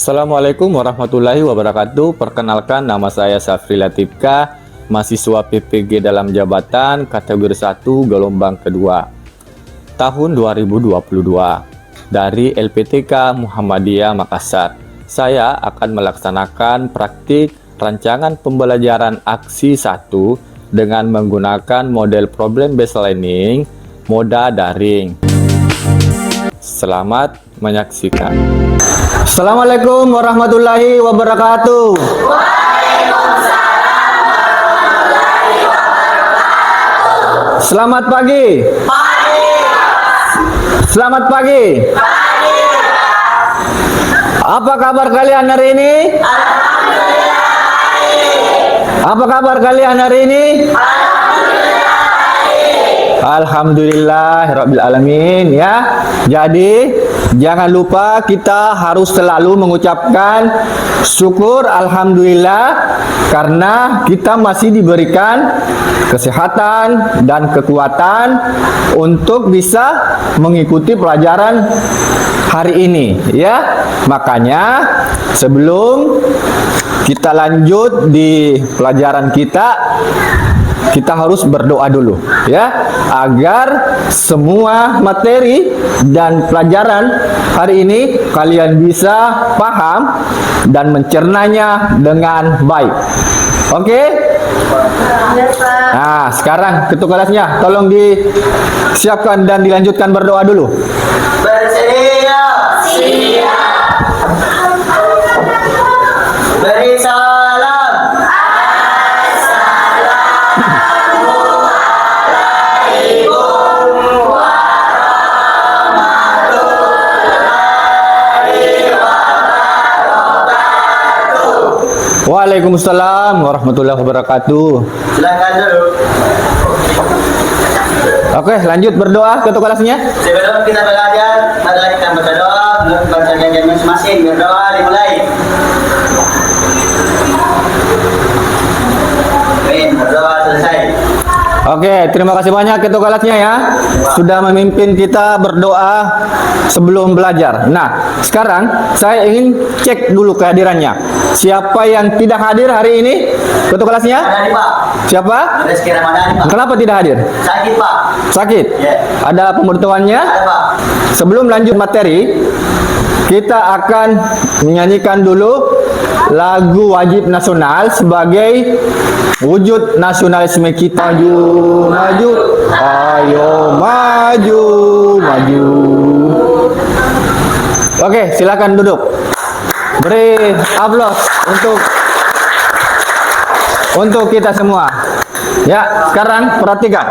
Assalamualaikum warahmatullahi wabarakatuh. Perkenalkan, nama saya Safri Latifka, mahasiswa PPG dalam jabatan kategori 1 gelombang kedua tahun 2022 dari LPTK Muhammadiyah Makassar. Saya akan melaksanakan praktik rancangan pembelajaran aksi 1 dengan menggunakan model problem based learning moda daring. Selamat menyaksikan. Assalamualaikum warahmatullahi wabarakatuh. Waalaikumsalam warahmatullahi wabarakatuh. Selamat pagi. Pagi. Selamat pagi. Pagi. Apa kabar kalian hari ini? Alhamdulillah baik. Apa kabar kalian hari ini? Alhamdulillah baik. Alhamdulillah Rabbil Alamin ya. Jadi jangan lupa kita harus selalu mengucapkan syukur Alhamdulillah karena kita masih diberikan kesehatan dan kekuatan untuk bisa mengikuti pelajaran hari ini ya. Makanya sebelum kita lanjut di pelajaran kita harus berdoa dulu ya, agar semua materi dan pelajaran hari ini kalian bisa paham dan mencernanya dengan baik. Oke? Nah, sekarang ketua kelasnya tolong disiapkan dan dilanjutkan berdoa dulu. Bersedia. Siap. Beri salam. Waalaikumsalam warahmatullahi wabarakatuh. Silakan dulu. Oke, lanjut berdoa ketua kelasnya. Sebelum kita belajar, marilah kita berdoa menurut bacaan yang masing-masing. Berdoa dimulai. Amin. Berdoa selesai. Oke, terima kasih banyak ketua kelasnya ya, sudah memimpin kita berdoa sebelum belajar. Nah, sekarang saya ingin cek dulu kehadirannya. Siapa yang tidak hadir hari ini? Ketua kelasnya? Ada nih, Pak. Siapa? Reski Ramadhani, Pak. Kenapa tidak hadir? Sakit, Pak. Sakit? Ya. Ada pemberitahuannya? Ada, Pak. Sebelum lanjut materi, kita akan menyanyikan dulu lagu wajib nasional sebagai wujud nasionalisme kita. Maju, ayo maju, maju. Oke, silakan duduk. Beri aplaus untuk kita semua. Ya, sekarang perhatikan.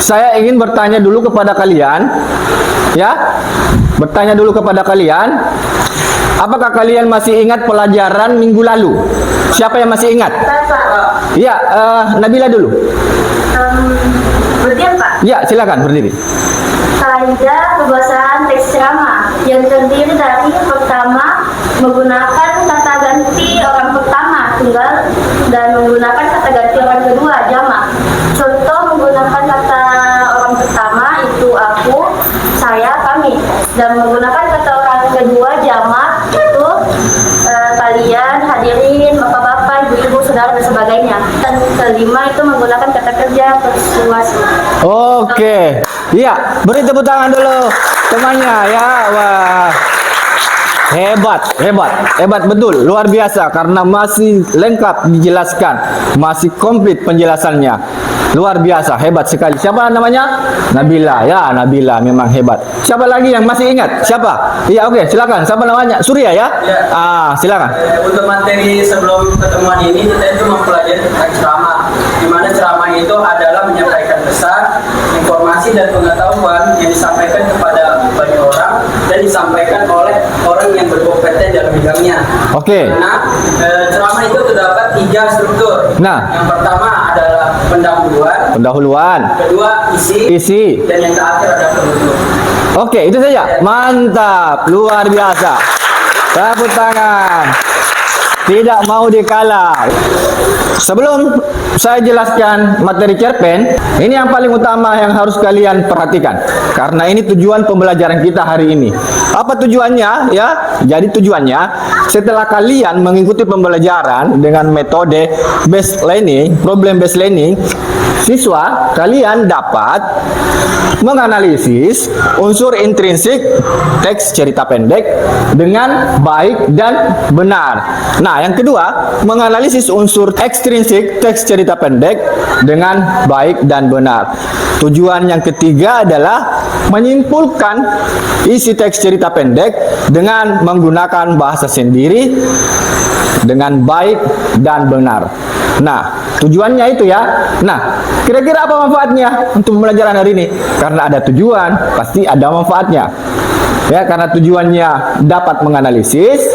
Saya ingin bertanya dulu kepada kalian, ya, apakah kalian masih ingat pelajaran minggu lalu? Siapa yang masih ingat? Ya, Nabila dulu. Berdiri, Pak. Ya, silakan berdiri. Kaidah pembahasan teks ceramah yang terdiri dari pertama menggunakan kata ganti orang pertama tunggal dan menggunakan kata ganti orang kedua jamak. Contoh menggunakan kata orang pertama itu aku, saya, kami, dan menggunakan kata orang kedua jamak itu kalian, hadirin, bapak-bapak, ibu-ibu, saudara dan sebagainya. Dan kelima itu menggunakan kata kerja persuasi. Oke. Iya, beri tepuk tangan dulu temannya ya. Wah. Hebat betul, luar biasa karena masih lengkap dijelaskan, masih komplit penjelasannya. Luar biasa, hebat sekali. Siapa namanya? Nabila. Ya, Nabila memang hebat. Siapa lagi yang masih ingat? Siapa? Iya, oke, silakan. Siapa namanya? Surya ya? Ya. Silakan. Untuk materi sebelum pertemuan ini kita itu mempelajari tentang ceramah, di mana ceramah itu adalah menyampaikan pesan, informasi dan pengetahuan yang disampaikan kepada banyak orang dan disampaikan oleh orang yang berkompeten dalam bidangnya. Oke. Nah, ceramah itu terdapat 3 struktur. Nah. Yang pertama adalah Pendahuluan. kedua isi, dan yang terakhir adalah penutup. Oke, itu saja. Mantap, luar biasa. Tepuk tangan. Tidak mau dikalah. Sebelum saya jelaskan materi cerpen, ini yang paling utama yang harus kalian perhatikan. Karena ini tujuan pembelajaran kita hari ini. Apa tujuannya? Ya, jadi tujuannya setelah kalian mengikuti pembelajaran dengan metode based learning, problem based learning, siswa kalian dapat menganalisis unsur intrinsik teks cerita pendek dengan baik dan benar. Nah, yang kedua, menganalisis unsur ekstrinsik teks cerita pendek dengan baik dan benar. Tujuan yang ketiga adalah menyimpulkan isi teks cerita pendek dengan menggunakan bahasa sendiri dengan baik dan benar. Nah, tujuannya itu ya. Nah, kira-kira apa manfaatnya untuk pembelajaran hari ini? Karena ada tujuan, pasti ada manfaatnya. Ya, karena tujuannya dapat menganalisis,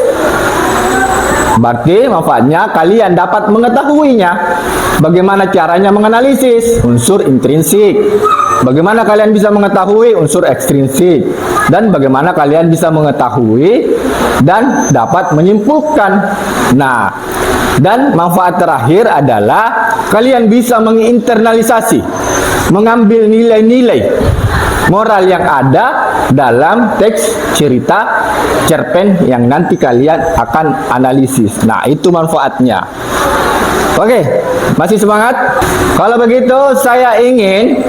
berarti manfaatnya kalian dapat mengetahuinya. Bagaimana caranya menganalisis unsur intrinsik? Bagaimana kalian bisa mengetahui unsur ekstrinsik? Dan bagaimana kalian bisa mengetahui dan dapat menyimpulkan? Nah, dan manfaat terakhir adalah kalian bisa menginternalisasi, mengambil nilai-nilai moral yang ada dalam teks cerita cerpen yang nanti kalian akan analisis. Nah, itu manfaatnya. Oke, masih semangat? Kalau begitu saya ingin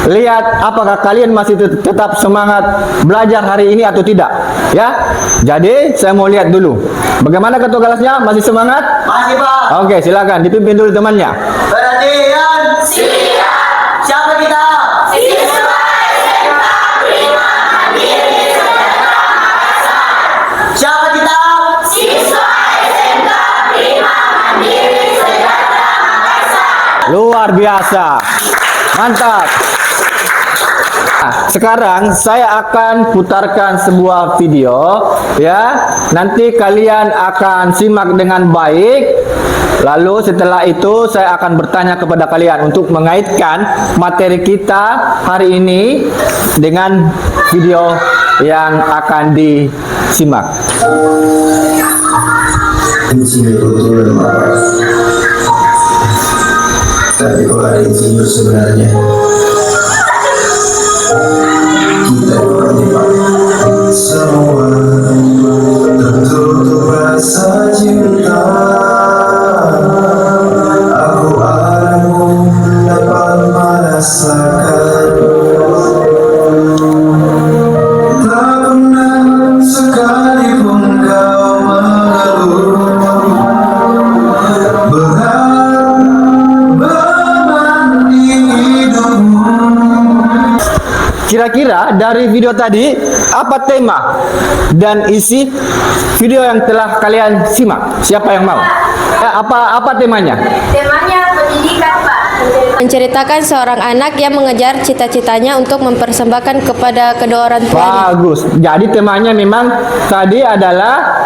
lihat apakah kalian masih tetap semangat belajar hari ini atau tidak. Ya, jadi saya mau lihat dulu. Bagaimana ketua kelasnya? Masih semangat? Masih, Pak. Oke, silakan dipimpin dulu temannya. Perhatian. Siap. Siapa kita? Siswa SMK Prima Mandiri Sejahtera Makassar. Siapa kita? Siswa SMK Prima Mandiri Sejahtera Makassar. Luar biasa. Mantap. Nah, sekarang saya akan putarkan sebuah video ya. Nanti kalian akan simak dengan baik. Lalu setelah itu saya akan bertanya kepada kalian untuk mengaitkan materi kita hari ini dengan video yang akan disimak. Insinyur betul Mas. Tapi kalau ada insinyur sebenarnya kita berjumpa semua tertutup rasa cinta. Aku harapmu dapat merasakan tak pernah sekalipun kau mengeluh berat beban di hidupmu. Kira-kira dari video tadi apa tema dan isi video yang telah kalian simak? Siapa yang mau? Apa temanya? Temanya pendidikan, Pak. Menceritakan seorang anak yang mengejar cita-citanya untuk mempersembahkan kepada kedua orang tuanya. Bagus. Jadi temanya memang tadi adalah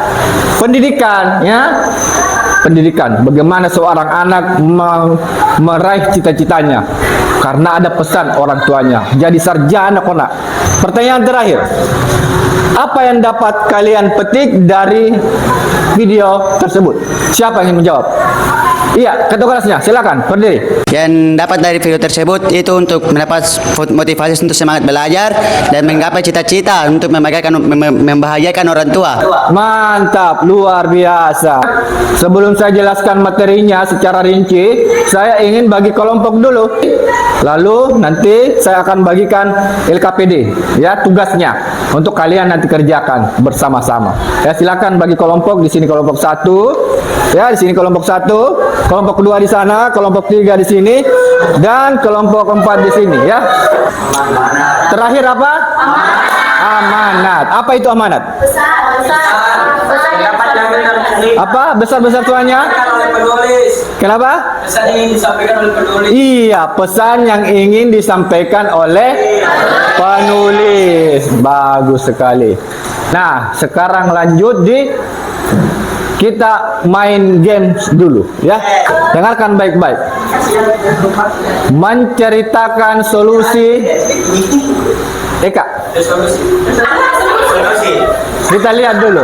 pendidikan, ya. Pendidikan. Bagaimana seorang anak meraih cita-citanya karena ada pesan orang tuanya. Jadi sarjana kona. Pertanyaan terakhir. Apa yang dapat kalian petik dari video tersebut? Siapa yang ingin menjawab? Iya, ketua kelasnya, silakan berdiri. Yang dapat dari video tersebut itu untuk mendapat motivasi untuk semangat belajar dan menggapai cita-cita untuk membahagiakan orang tua. Mantap, luar biasa. Sebelum saya jelaskan materinya secara rinci, saya ingin bagi kelompok dulu. Lalu nanti saya akan bagikan LKPD, ya, tugasnya untuk kalian nanti kerjakan bersama-sama. Ya, silakan bagi kelompok. Di sini kelompok 1, ya, di sini kelompok 1, kelompok 2 di sana, kelompok 3 di sini, dan kelompok 4 di sini, ya. Terakhir apa? Amanat. Apa itu amanat? Apa? Besar-besar tuanya? Kenapa? Pesan ingin disampaikan oleh penulis. Iya, pesan yang ingin disampaikan oleh penulis. Bagus sekali. Nah, sekarang lanjut kita main games dulu, ya. Dengarkan baik-baik. Menceritakan solusi. Eka, kita lihat dulu.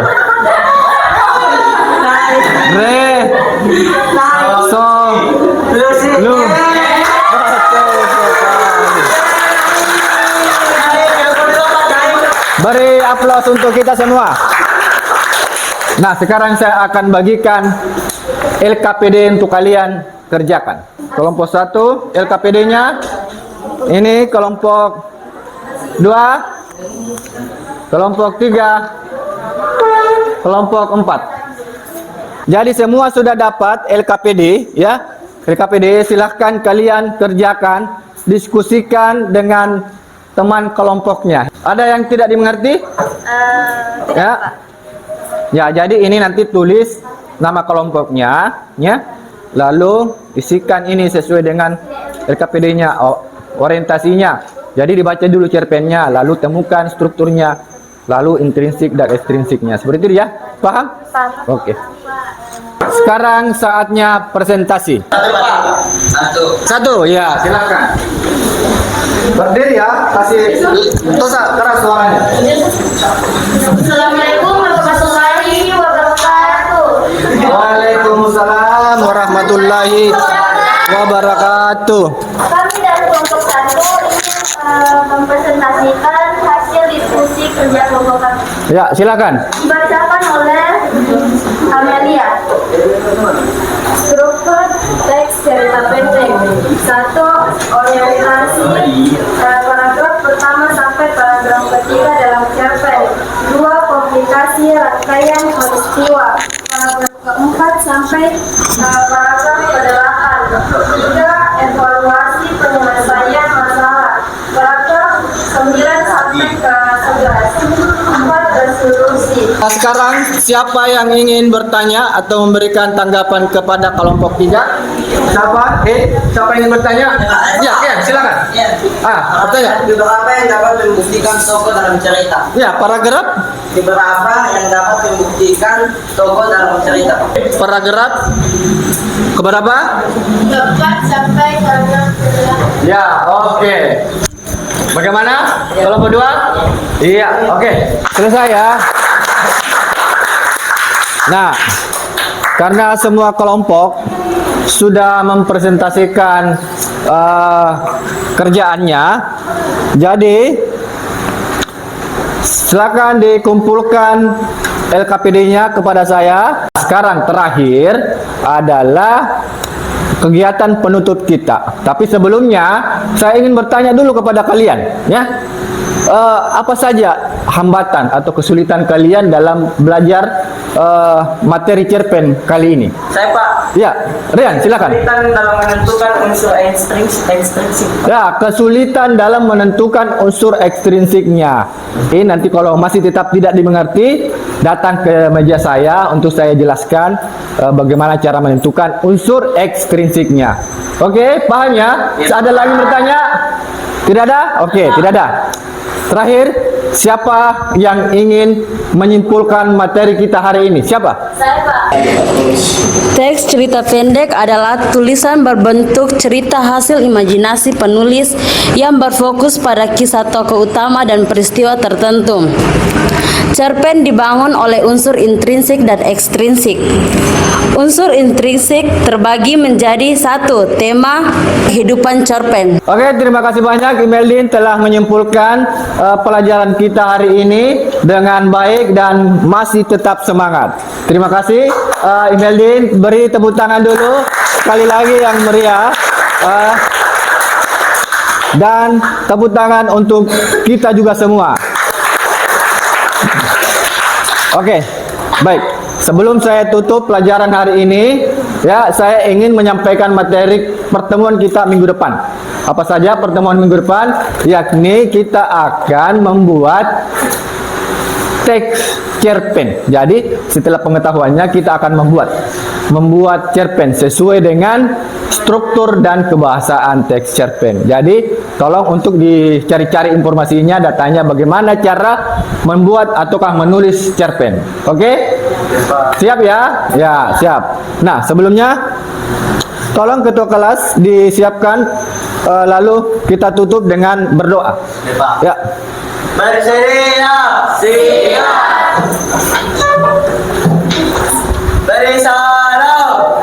applause untuk kita semua. Nah, sekarang saya akan bagikan LKPD untuk kalian kerjakan. Kelompok 1, LKPD-nya. Ini kelompok 2, kelompok 3, kelompok 4. Jadi semua sudah dapat LKPD ya. LKPD silahkan kalian kerjakan, diskusikan dengan teman kelompoknya. Ada yang tidak dimengerti? Ya. Ya, jadi ini nanti tulis nama kelompoknya ya. Lalu isikan ini sesuai dengan LKPD-nya, orientasinya. Jadi dibaca dulu cerpennya, lalu temukan strukturnya, lalu intrinsik dan ekstrinsiknya. Seperti itu ya? Paham? Paham. Oke. Sekarang saatnya presentasi. Satu, ya, silakan. Berdiri ya, kasih tosa keras suaranya. Assalamualaikum warahmatullahi wabarakatuh. Waalaikumsalam warahmatullahi wabarakatuh. Kami dari kelompok 1 ingin mempresentasikan hasil diskusi kerja kelompok kami. Ya, silakan. Dibacakan oleh Amelia. Struktur teks cerita pendek. 1. Orientasi paragraf pertama sampai paragraf ketiga dalam cerpen. 2. Komplikasi rangkaian peristiwa. Paragraf keempat sampai paragraf ke-8. 3. Evaluasi penyelesaian masalah. Paragraf 9 sampai ke 11. 4. Resolusi. Nah, sekarang siapa yang ingin bertanya atau memberikan tanggapan kepada kelompok 3? Siapa? Siapa yang ingin bertanya? Ya, silakan. Bertanya. Beberapa yang dapat membuktikan tokoh dalam cerita. Ya, paragraf. Beberapa yang dapat membuktikan tokoh dalam cerita. Paragraf keberapa? 4 sampai paragraf 11. Ya, oke. Bagaimana? Kelompok 2? Iya, oke. Selesai ya. Nah, karena semua kelompok sudah mempresentasikan kerjaannya, jadi silakan dikumpulkan LKPD-nya kepada saya. Sekarang terakhir adalah kegiatan penutup kita. Tapi sebelumnya saya ingin bertanya dulu kepada kalian, ya. Apa saja hambatan atau kesulitan kalian dalam belajar materi cerpen kali ini? Saya Pak, Ya, Rian, silakan. kesulitan dalam menentukan unsur ekstrinsik. Ya, kesulitan dalam menentukan unsur ekstrinsiknya. Ini nanti kalau masih tetap tidak dimengerti, datang ke meja saya untuk saya jelaskan bagaimana cara menentukan unsur ekstrinsiknya. Oke, paham ya? Ada lagi bertanya? Tidak ada? Oke, tidak ada. Terakhir, siapa yang ingin menyimpulkan materi kita hari ini? Siapa? Saya Pak. Teks cerita pendek adalah tulisan berbentuk cerita hasil imajinasi penulis yang berfokus pada kisah tokoh utama dan peristiwa tertentu. Cerpen dibangun oleh unsur intrinsik dan ekstrinsik. Unsur intrinsik terbagi menjadi 1. Tema kehidupan cerpen. Oke, terima kasih banyak Imeldin telah menyimpulkan pelajaran kita hari ini dengan baik dan masih tetap semangat. Terima kasih Imeldin, beri tepuk tangan dulu sekali lagi yang meriah. Dan tepuk tangan untuk kita juga semua. Oke, baik. Sebelum saya tutup pelajaran hari ini, ya, saya ingin menyampaikan materi pertemuan kita minggu depan. Apa saja pertemuan minggu depan? Yakni kita akan membuat teks cerpen. Jadi setelah pengetahuannya kita akan membuat cerpen sesuai dengan struktur dan kebahasaan teks cerpen. Jadi tolong untuk dicari-cari informasinya, datanya bagaimana cara membuat ataukah menulis cerpen. Oke? Siap ya? Ya, siap. Nah, sebelumnya tolong ketua kelas disiapkan, lalu kita tutup dengan berdoa. Ya. Bersedia, siap. Bersalam.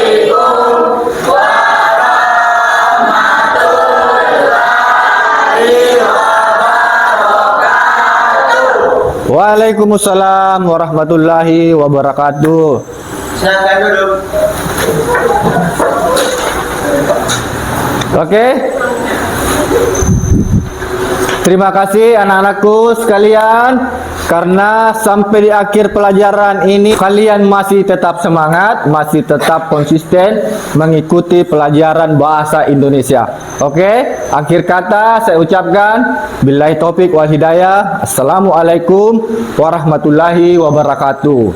Assalamualaikum warahmatullahi Waalaikumsalam warahmatullahi wabarakatuh. Silakan duduk. Oke. Terima kasih anak-anakku sekalian, karena sampai di akhir pelajaran ini kalian masih tetap semangat, masih tetap konsisten mengikuti pelajaran bahasa Indonesia. Oke, akhir kata saya ucapkan billahi taufik wal hidayah. Assalamualaikum warahmatullahi wabarakatuh.